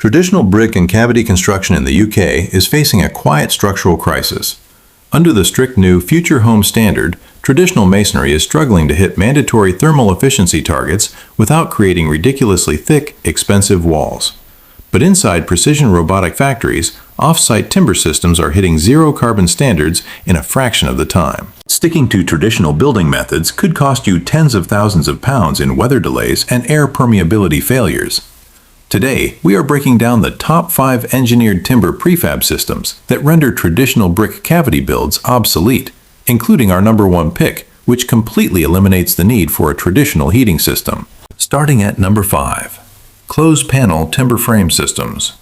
Traditional brick and cavity construction in the UK is facing a quiet structural crisis. Under the strict new Future Home Standard, traditional masonry is struggling to hit mandatory thermal efficiency targets without creating ridiculously thick, expensive walls. But inside precision robotic factories, off-site timber systems are hitting zero-carbon standards in a fraction of the time. Sticking to traditional building methods could cost you tens of thousands of pounds in weather delays and air permeability failures. Today, we are breaking down the top 5 engineered timber prefab systems that render traditional brick cavity builds obsolete, including our #1 pick, which completely eliminates the need for a traditional heating system. Starting at number 5. Closed-panel timber frame systems.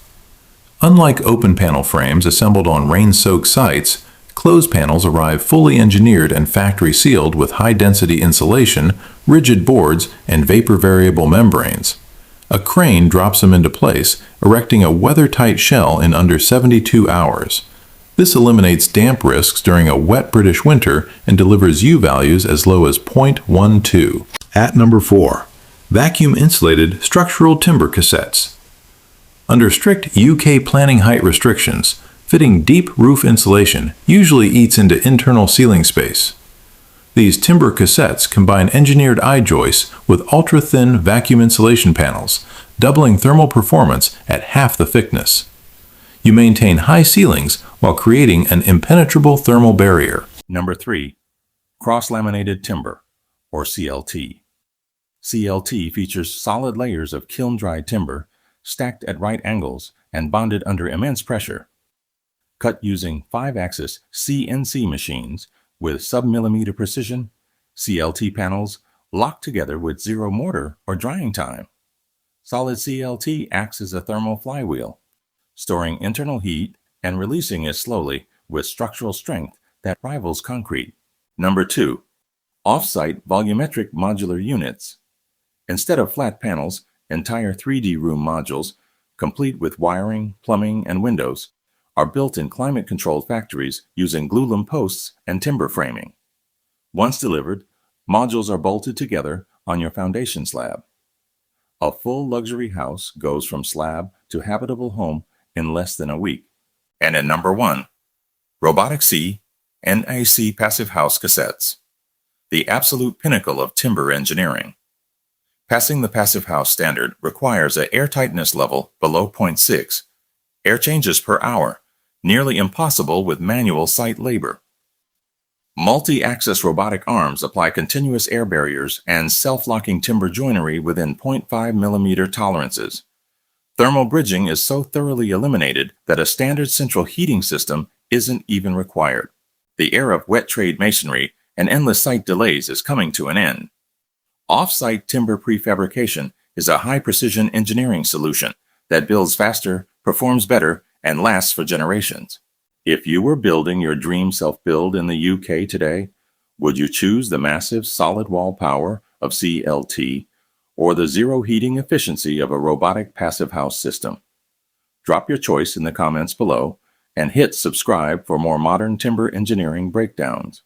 Unlike open-panel frames assembled on rain-soaked sites, closed panels arrive fully engineered and factory-sealed with high-density insulation, rigid boards, and vapor-variable membranes. A crane drops them into place, erecting a weather-tight shell in under 72 hours. This eliminates damp risks during a wet British winter and delivers U values as low as 0.12. At number 4. Vacuum-Insulated Structural Timber Cassettes. Under strict UK planning height restrictions, fitting deep roof insulation usually eats into internal ceiling space. These timber cassettes combine engineered I-joists with ultra-thin vacuum insulation panels, doubling thermal performance at half the thickness. You maintain high ceilings while creating an impenetrable thermal barrier. Number 3. Cross-Laminated Timber, or CLT. CLT features solid layers of kiln-dried timber stacked at right angles and bonded under immense pressure. Cut using 5-axis CNC machines with sub-millimeter precision, CLT panels lock together with zero mortar or drying time. Solid CLT acts as a thermal flywheel, storing internal heat and releasing it slowly with structural strength that rivals concrete. Number 2. Off-site volumetric modular units. Instead of flat panels, entire 3D room modules, complete with wiring, plumbing, and windows, are built in climate-controlled factories using glulam posts and timber framing. Once delivered, modules are bolted together on your foundation slab. A full luxury house goes from slab to habitable home in less than a week. And at number 1, Robotic C NAC Passivhaus Cassettes, the absolute pinnacle of timber engineering. Passing the Passivhaus standard requires an airtightness level below 0.6, air changes per hour, nearly impossible with manual site labor. Multi-axis robotic arms apply continuous air barriers and self-locking timber joinery within 0.5 mm tolerances. Thermal bridging is so thoroughly eliminated that a standard central heating system isn't even required. The era of wet trade masonry and endless site delays is coming to an end. Off-site timber prefabrication is a high-precision engineering solution that builds faster, performs better, and lasts for generations. If you were building your dream self-build in the UK today, would you choose the massive solid wall power of CLT or the zero heating efficiency of a robotic Passivhaus system? Drop your choice in the comments below and hit subscribe for more modern timber engineering breakdowns.